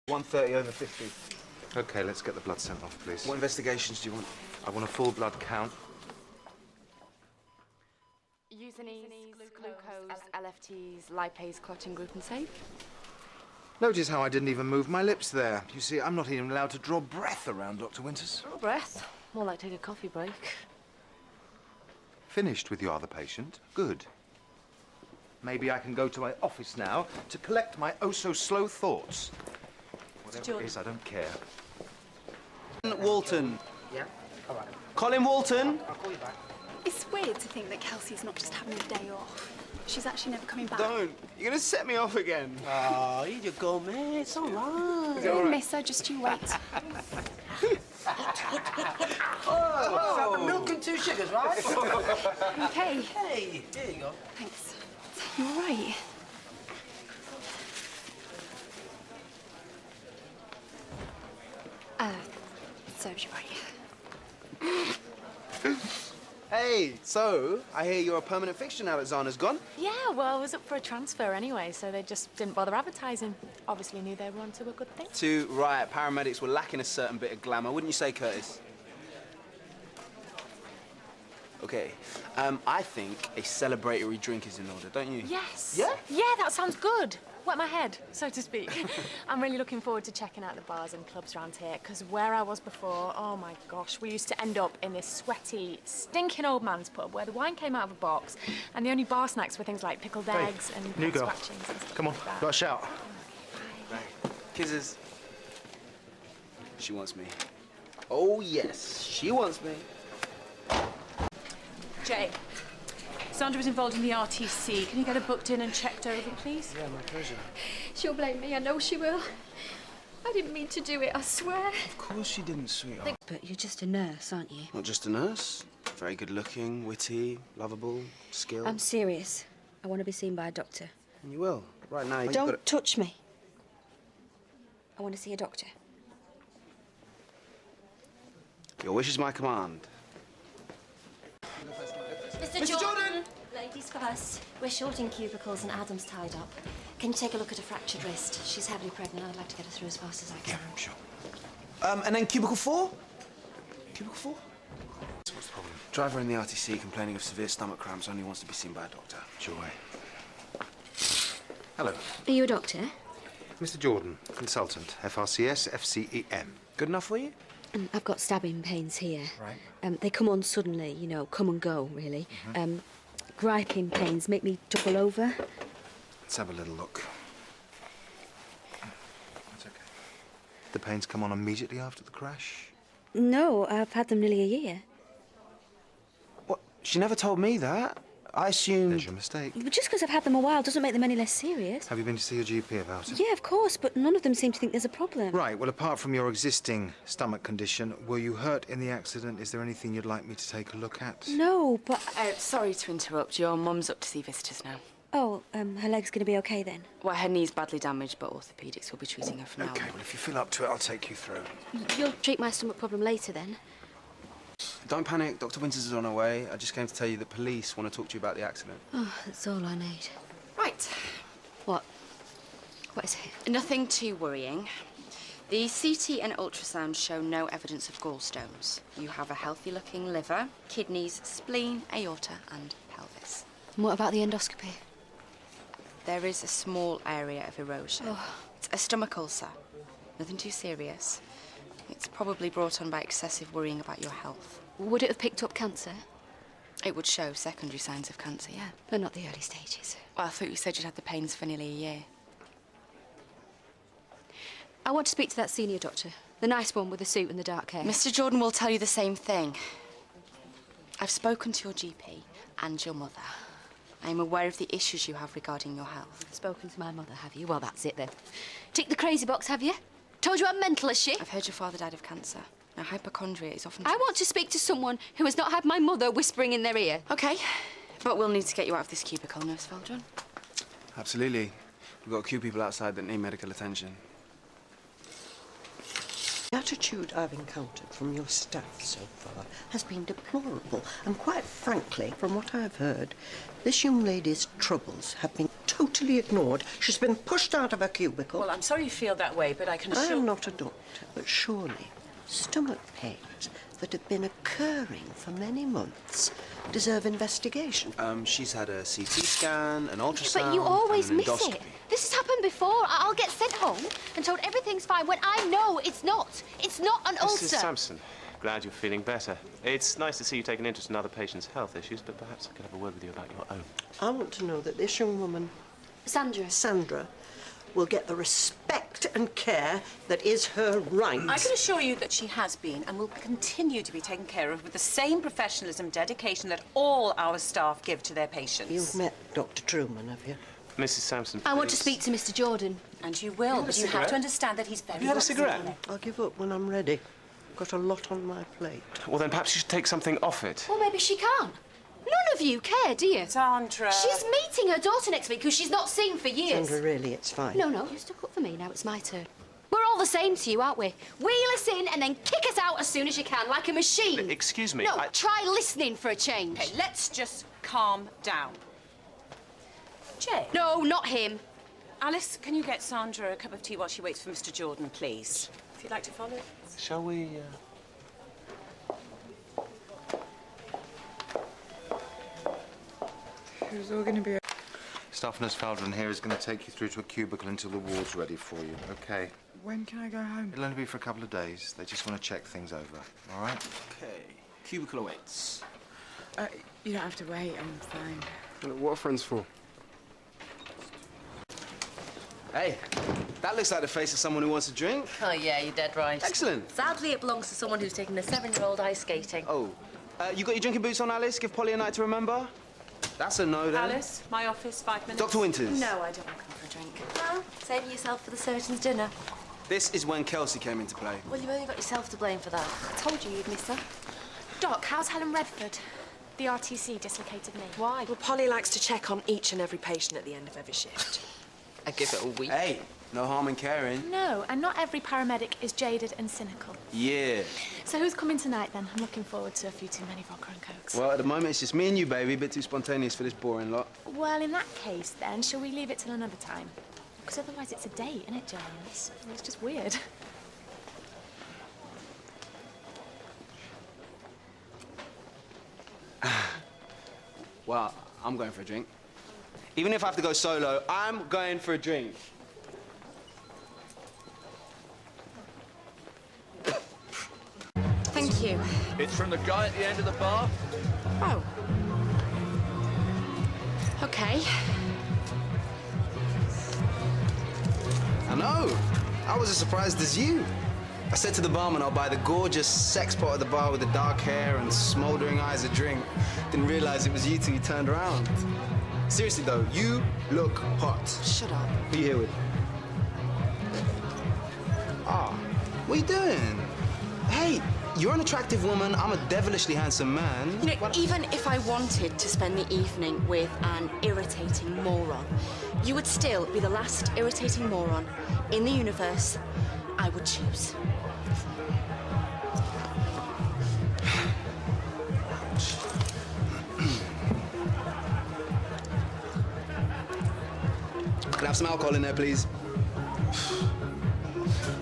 130 over 50. OK, let's get the blood sent off, please. What investigations do you want? I want a full blood count. Usinase, glucose, LFTs, lipase, clotting, gluten safe. Notice how I didn't even move my lips there. You see, I'm not even allowed to draw breath around Dr. Winters. Draw breath? More like take a coffee break. Finished with your other patient? Good. Maybe I can go to my office now to collect my oh-so-slow thoughts. Whatever it is, I don't care. Walton. Yeah? All right. Colin Walton. I'll call you back. It's weird to think that Kelsey's not just having a day off. She's actually never coming back. Don't. You're going to set me off again. Oh, here you go, mate. It's all right. Don't miss her, just you wait. Oh, milk and 2 sugars, right? Okay. Hey, here you go. Thanks. You're right. Serves you right. Hey, so I hear you're a permanent fixture now that Zana's gone. Yeah, well, I was up for a transfer anyway, so they just didn't bother advertising. Obviously knew they were onto a good thing. Too right. Paramedics were lacking a certain bit of glamour, wouldn't you say, Curtis? Okay. I think a celebratory drink is in order, don't you? Yes. Yeah? Yeah, that sounds good. Wet my head, so to speak. I'm really looking forward to checking out the bars and clubs around here, because where I was before, oh my gosh, we used to end up in this sweaty, stinking old man's pub where the wine came out of a box and the only bar snacks were things like pickled eggs and new girl. scratchings and stuff. Come on, like that. got a shout. Right. Kisses. She wants me. Oh, yes, she wants me. Jay, Sandra was involved in the RTC. Can you get her booked in and checked over, please? Yeah, my pleasure. She'll blame me, I know she will. I didn't mean to do it, I swear. Of course she didn't, sweetheart. But you're just a nurse, aren't you? Not just a nurse. Very good looking, witty, lovable, skilled. I'm serious. I want to be seen by a doctor. And you will. Right now, you've Don't got touch me. I want to see a doctor. Your wish is my command. Mr. Jordan! Ladies first. We're short in cubicles and Adam's tied up. Can you take a look at a fractured wrist? She's heavily pregnant. I'd like to get her through as fast as I can. Yeah, sure. And then cubicle 4? Cubicle 4? What's the problem? Driver in the RTC complaining of severe stomach cramps, only wants to be seen by a doctor. Joy. Hello. Are you a doctor? Mr. Jordan, consultant, FRCS, FCEM. Good enough for you? I've got stabbing pains here. Right. They come on suddenly, you know, come and go, really. Griping pains make me double over. Let's have a little look. That's okay. The pains come on immediately after the crash? No, I've had them nearly a year. What? She never told me that. I assumed... There's your mistake. But just because I've had them a while doesn't make them any less serious. Have you been to see your GP about it? Yeah, of course, but none of them seem to think there's a problem. Right, well, apart from your existing stomach condition, were you hurt in the accident? Is there anything you'd like me to take a look at? No, but... Sorry to interrupt. Your mum's up to see visitors now. Oh, her leg's going to be okay then? Well, her knee's badly damaged, but orthopaedics will be treating her from now on. Okay, well, if you feel up to it, I'll take you through. You'll treat my stomach problem later then? Don't panic. Dr. Winters is on her way. I just came to tell you the police want to talk to you about the accident. Oh, that's all I need. Right. What? What is it? Nothing too worrying. The CT and ultrasound show no evidence of gallstones. You have a healthy-looking liver, kidneys, spleen, aorta and pelvis. And what about the endoscopy? There is a small area of erosion. Oh. It's a stomach ulcer. Nothing too serious. It's probably brought on by excessive worrying about your health. Would it have picked up cancer? It would show secondary signs of cancer, yeah. But not the early stages. Well, I thought you said you'd had the pains for nearly a year. I want to speak to that senior doctor. The nice one with the suit and the dark hair. Mr. Jordan will tell you the same thing. I've spoken to your GP and your mother. I am aware of the issues you have regarding your health. Spoken to my mother, have you? Well, that's it then. Tick the crazy box, have you? Told you I'm mental as shit? I've heard your father died of cancer. Now, hypochondria is often... I want to speak to someone who has not had my mother whispering in their ear. OK, but we'll need to get you out of this cubicle, Nurse Valdron. Absolutely. We've got a few people outside that need medical attention. The attitude I've encountered from your staff so far has been deplorable, and quite frankly, from what I've heard, this young lady's troubles have been totally ignored. She's been pushed out of her cubicle. Well, I'm sorry you feel that way, but I can I assure... am not a doctor, but surely stomach pains that have been occurring for many months deserve investigation. She's had a CT scan, an ultrasound, But you always and an miss endoscopy. it. This has happened before. I'll get sent home and told everything's fine when I know it's not. It's not an ulcer. Mrs. Sampson, glad you're feeling better. It's nice to see you take an interest in other patients' health issues, but perhaps I could have a word with you about your own. I want to know that this young woman, Sandra, will get the respect and care that is her right. I can assure you that she has been and will continue to be taken care of with the same professionalism, dedication that all our staff give to their patients. You've met Dr. Truman, have you? Mrs. Sampson, I want to please. speak to Mr. Jordan. And you will, but you have to understand that he's very... Have you had a cigarette? I'll give up when I'm ready. Got a lot on my plate. Well, then perhaps you should take something off it. Well, maybe she can't. None of you care, do you? Sandra... She's meeting her daughter next week, who she's not seen for years. Sandra, really, it's fine. No, you stuck up for me. Now it's my turn. We're all the same to you, aren't we? Wheel us in and then kick us out as soon as you can, like a machine. Excuse me, No, try listening for a change. Okay, let's just calm down. Jay? No, not him. Alice, can you get Sandra a cup of tea while she waits for Mr. Jordan, please? If you'd like to follow. Shall we, It's all going to be... Staff nurse Faldron here is going to take you through to a cubicle until the ward's ready for you, OK? When can I go home? It'll only be for a couple of days. They just want to check things over, all right? Okay, cubicle awaits. You don't have to wait, I'm fine. What are friends for? Hey, that looks like the face of someone who wants a drink. Oh, yeah, you're dead right. Excellent. Sadly, it belongs to someone who's taken a 7-year-old ice skating. Oh, you got your drinking boots on, Alice? Give Polly a night to remember? That's a no, then. Alice, my office, 5 minutes. Dr. Winters. No, I don't want to come for a drink. Well, saving yourself for the surgeon's dinner. This is when Kelsey came into play. Well, you've only got yourself to blame for that. I told you you'd miss her. Doc, how's Helen Redford? The RTC dislocated knee. Why? Well, Polly likes to check on each and every patient at the end of every shift. I give it a week. Hey, no harm in caring. No, and not every paramedic is jaded and cynical. Yeah. So who's coming tonight, then? I'm looking forward to a few too many vodka and cokes. Well, at the moment, it's just me and you, baby. A bit too spontaneous for this boring lot. Well, in that case, then, shall we leave it till another time? Because otherwise it's a date, isn't it, James? It's just weird. Well, I'm going for a drink. Even if I have to go solo, I'm going for a drink. Thank you. It's from the guy at the end of the bar. Oh. Okay. I know. I was as surprised as you. I said to the barman I'll buy the gorgeous sex pot at the bar with the dark hair and smouldering eyes a drink. Didn't realize it was you till you turned around. Seriously though, you look hot. Shut up. Who you here with? Ah, what are you doing? Hey, you're an attractive woman, I'm a devilishly handsome man. You know, even if I wanted to spend the evening with an irritating moron, you would still be the last irritating moron in the universe I would choose. Can I have some alcohol in there, please?